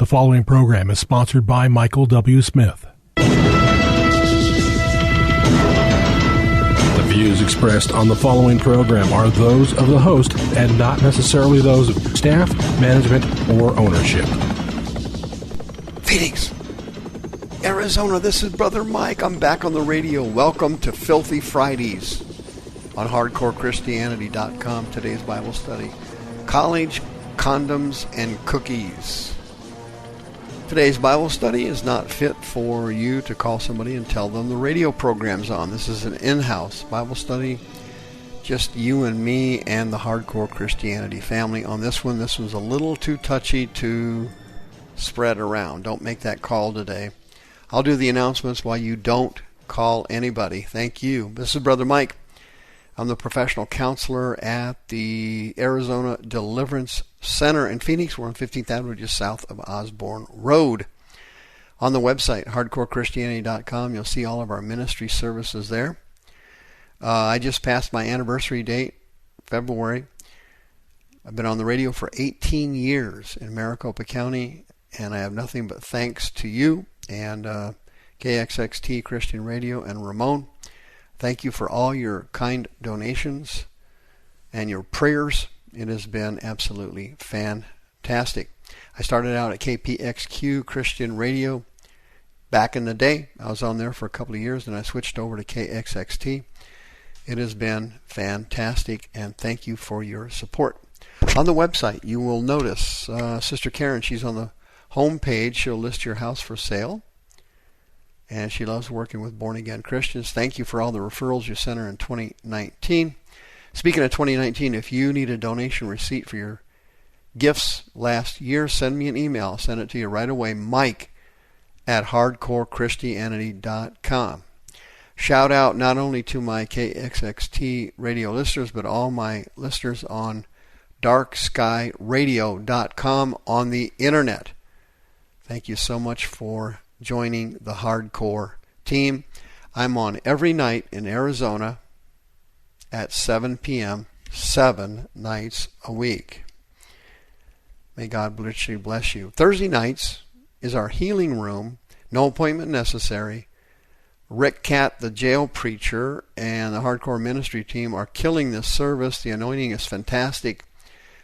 following program is sponsored by Michael W. Smith. The views expressed on the following program are those of the host and not necessarily those of staff, management, or ownership. Phoenix, Arizona, this is Brother Mike. I'm back on the radio. Welcome to Filthy Fridays on HardcoreChristianity.com. Today's Bible study, College, Condoms, and Cookies. Today's Bible study is not fit for you to call somebody and tell them the radio program's on. This is an in-house Bible study, just you and me and the Hardcore Christianity family on this one. This one's a little too touchy to spread around. Don't make that call today. I'll do the announcements while you don't call anybody. Thank you. This is Brother Mike. I'm the professional counselor at the Arizona Deliverance Center in Phoenix. We're on 15th Avenue, just south of Osborne Road. On the website, hardcorechristianity.com, you'll see all of our ministry services there. I just passed my anniversary date, February. I've been on the radio for 18 years in Maricopa County, and I have nothing but thanks to you and KXXT Christian Radio and Ramon. Thank you for all your kind donations and your prayers. It has been absolutely fantastic. I started out at KPXQ Christian Radio back in the day. I was on there for a couple of years, and I switched over to KXXT. It has been fantastic, and thank you for your support. On the website, you will notice Sister Karen. She's on the home page. She'll list your house for sale. And she loves working with born-again Christians. Thank you for all the referrals you sent her in 2019. Speaking of 2019, if you need a donation receipt for your gifts last year, send me an email. I'll send it to you right away, mike@hardcorechristianity.com. Shout out not only to my KXXT radio listeners, but all my listeners on darkskyradio.com on the internet. Thank you so much for joining the hardcore team. I'm on every night in Arizona at 7 p.m., 7 nights a week. May God richly bless you. Thursday nights is our healing room. No appointment necessary. Rick Cat, the jail preacher, and the hardcore ministry team are killing this service. The anointing is fantastic.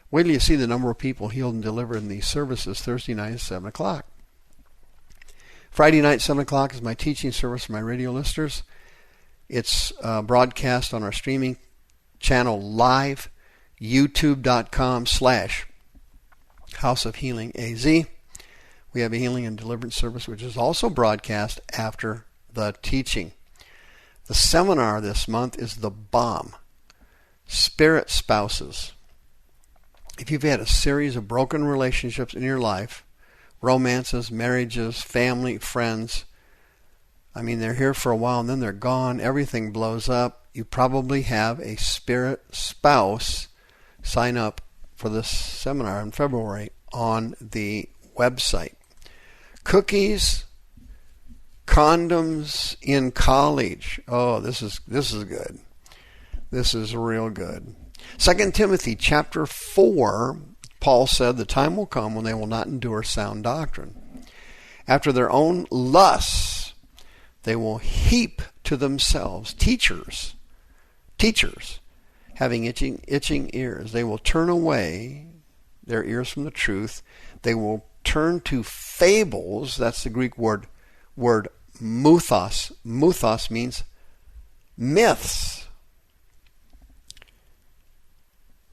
Wait till you see the number of people healed and delivered in these services. Thursday night is 7 o'clock. Friday night, 7 o'clock, is my teaching service for my radio listeners. It's broadcast on our streaming channel live, youtube.com/House of Healing AZ. We have a healing and deliverance service, which is also broadcast after the teaching. The seminar this month is The Bomb, Spirit Spouses. If you've had a series of broken relationships in your life, romances, marriages, family, friends. I mean, they're here for a while and then they're gone. Everything blows up. You probably have a spirit spouse. Sign up for this seminar in February on the website. Cookies, condoms in college. Oh, this is good. This is real good. 2 Timothy chapter 4. Paul said, the time will come when they will not endure sound doctrine. After their own lusts, they will heap to themselves teachers, having itching ears. They will turn away their ears from the truth. They will turn to fables. That's the Greek word muthos. Muthos means myths.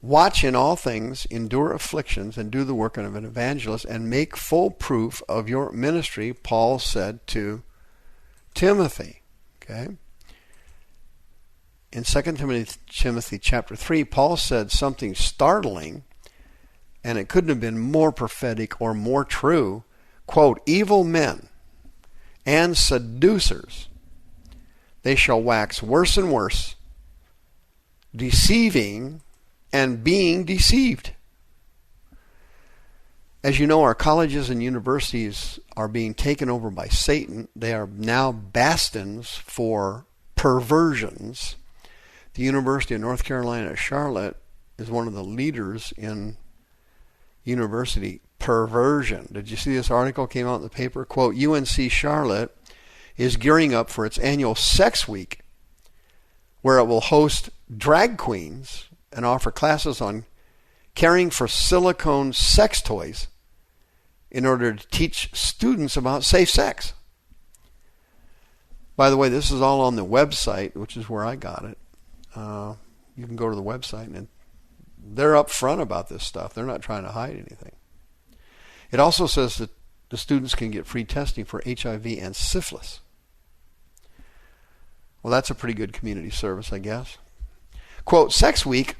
Watch in all things, endure afflictions, and do the work of an evangelist, and make full proof of your ministry, Paul said to Timothy. Okay? In 2 Timothy chapter 3, Paul said something startling, and it couldn't have been more prophetic or more true. Quote, evil men and seducers, they shall wax worse and worse, deceiving and being deceived. As you know, our colleges and universities are being taken over by Satan. They are now bastions for perversions. The University of North Carolina at Charlotte is one of the leaders in university perversion. Did you see this article came out in the paper? Quote, UNC Charlotte is gearing up for its annual Sex Week, where it will host drag queens and offer classes on caring for silicone sex toys in order to teach students about safe sex. By the way, this is all on the website, which is where I got it. You can go to the website, and they're upfront about this stuff. They're not trying to hide anything. It also says that the students can get free testing for HIV and syphilis. Well, that's a pretty good community service, I guess. Quote, Sex Week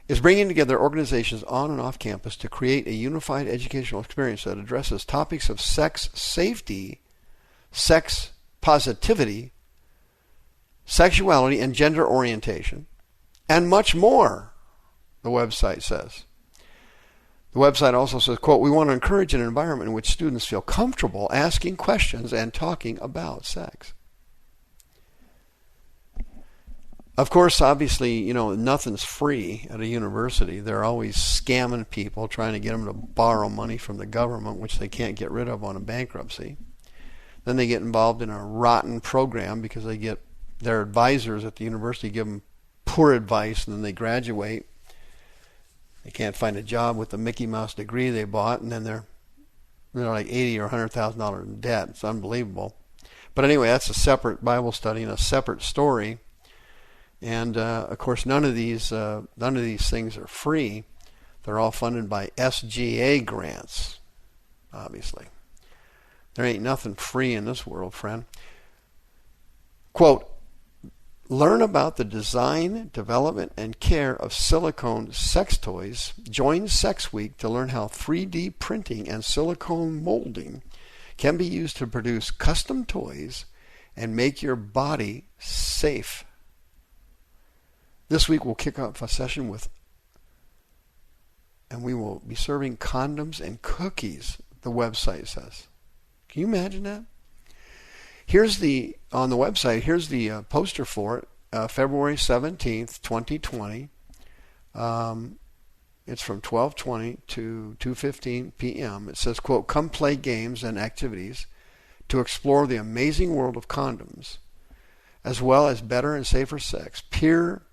is bringing together organizations on and off campus to create a unified educational experience that addresses topics of sex safety, sex positivity, sexuality, and gender orientation, and much more, the website says. The website also says, quote, we want to encourage an environment in which students feel comfortable asking questions and talking about sex. Of course, obviously, nothing's free at a university. They're always scamming people, trying to get them to borrow money from the government, which they can't get rid of on a bankruptcy. Then they get involved in a rotten program because they get their advisors at the university give them poor advice, and then they graduate. They can't find a job with the Mickey Mouse degree they bought, and then they're like $80,000 or $100,000 in debt. It's unbelievable. But anyway, that's a separate Bible study and a separate story. And of course, none of these things are free. They're all funded by SGA grants. Obviously, there ain't nothing free in this world, friend. Quote, learn about the design, development, and care of silicone sex toys. Join Sex Week to learn how 3D printing and silicone molding can be used to produce custom toys and make your body safe. This week we'll kick off a session and we will be serving condoms and cookies, the website says. Can you imagine that? On the website, here's the poster for it, February 17th, 2020. It's from 12:20 to 2:15 p.m. It says, quote, come play games and activities to explore the amazing world of condoms, as well as better and safer sex. Peer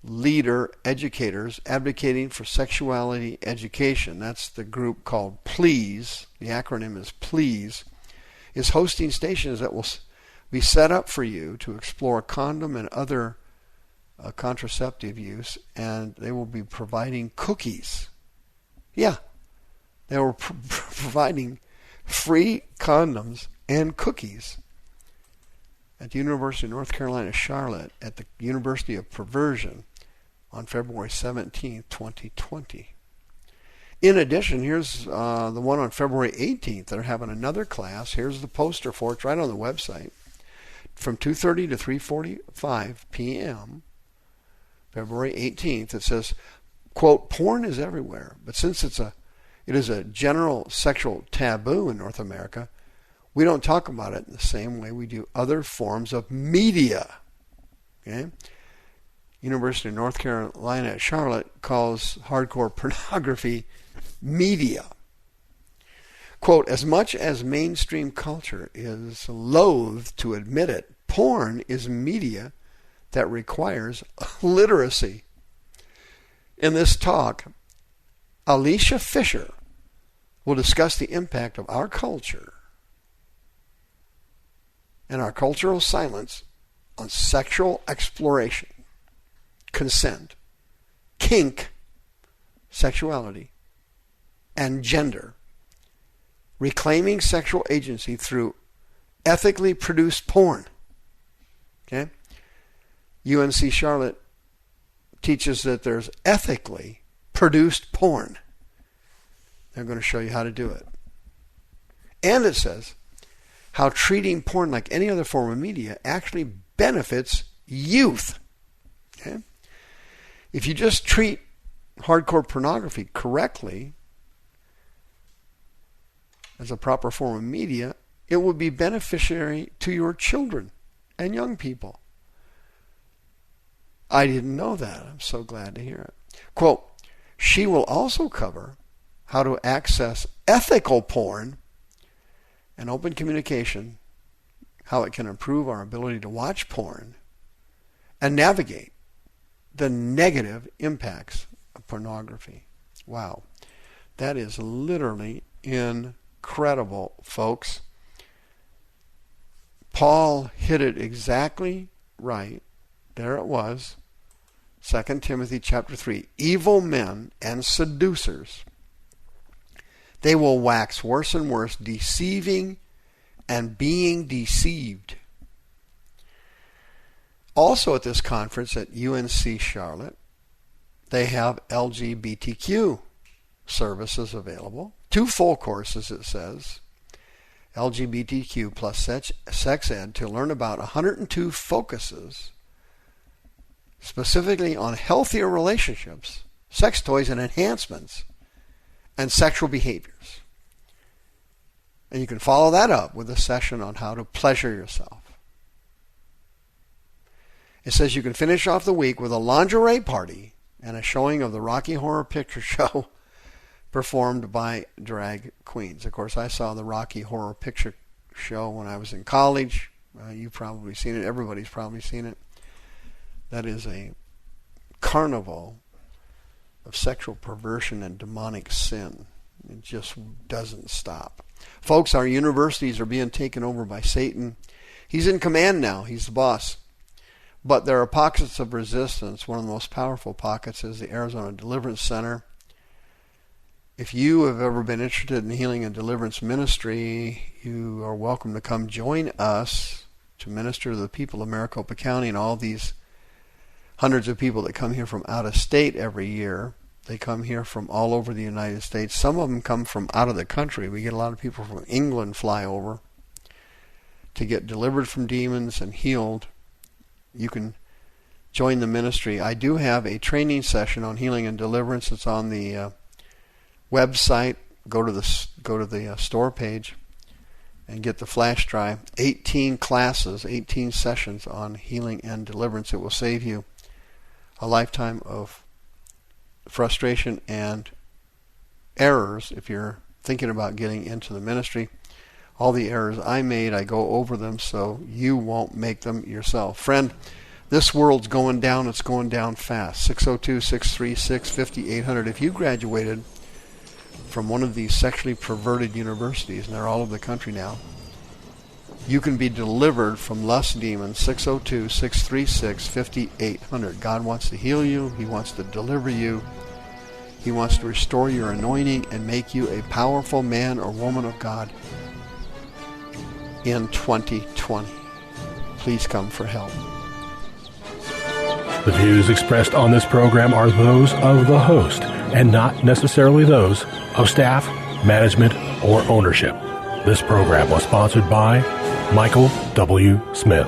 leader educators advocating for sexuality education, that's the group called PLEASE, the acronym is PLEASE, is hosting stations that will be set up for you to explore condom and other contraceptive use, and they will be providing cookies. Yeah, they were providing free condoms and cookies at the University of North Carolina, Charlotte, at the University of Perversion on February 17th, 2020. In addition, here's the one on February 18th. They're having another class. Here's the poster for it. It's right on the website. From 2:30 to 3:45 p.m., February 18th, it says, quote, porn is everywhere, but since it is a general sexual taboo in North America, we don't talk about it in the same way we do other forms of media. Okay? University of North Carolina at Charlotte calls hardcore pornography media. Quote, as much as mainstream culture is loath to admit it, porn is media that requires literacy. In this talk, Alicia Fisher will discuss the impact of our culture and our cultural silence on sexual exploration, consent, kink, sexuality, and gender, reclaiming sexual agency through ethically produced porn. Okay? UNC Charlotte teaches that there's ethically produced porn. They're going to show you how to do it. And it says how treating porn like any other form of media actually benefits youth. Okay? If you just treat hardcore pornography correctly as a proper form of media, it will be beneficiary to your children and young people. I didn't know that. I'm so glad to hear it. Quote, she will also cover how to access ethical porn and open communication, how it can improve our ability to watch porn and navigate the negative impacts of pornography. Wow. That is literally incredible, folks. Paul hit it exactly right. There it was. 2 Timothy chapter 3. Evil men and seducers, they will wax worse and worse, deceiving and being deceived. Also at this conference at UNC Charlotte, they have LGBTQ services available. 2 full courses, it says. LGBTQ plus sex ed to learn about 102 focuses specifically on healthier relationships, sex toys and enhancements, and sexual behaviors. And you can follow that up with a session on how to pleasure yourself. It says you can finish off the week with a lingerie party and a showing of the Rocky Horror Picture Show performed by drag queens. Of course, I saw the Rocky Horror Picture Show when I was in college. You've probably seen it. Everybody's probably seen it. That is a carnival of sexual perversion and demonic sin. It just doesn't stop. Folks, our universities are being taken over by Satan. He's in command now. He's the boss. But there are pockets of resistance. One of the most powerful pockets is the Arizona Deliverance Center. If you have ever been interested in healing and deliverance ministry, you are welcome to come join us to minister to the people of Maricopa County and all these hundreds of people that come here from out of state every year. They come here from all over the United States. Some of them come from out of the country. We get a lot of people from England fly over to get delivered from demons and healed. You can join the ministry. I do have a training session on healing and deliverance. It's on the website. Go to the store page and get the flash drive. 18 classes, 18 sessions on healing and deliverance. It will save you a lifetime of frustration and errors if you're thinking about getting into the ministry. All the errors I made, I go over them so you won't make them yourself. Friend, this world's going down. It's going down fast. 602-636-5800. If you graduated from one of these sexually perverted universities, and they're all over the country now, you can be delivered from lust demons. 602-636-5800. God wants to heal you. He wants to deliver you. He wants to restore your anointing and make you a powerful man or woman of God in 2020. Please come for help. The views expressed on this program are those of the host and not necessarily those of staff, management, or ownership. This program was sponsored by Michael W. Smith.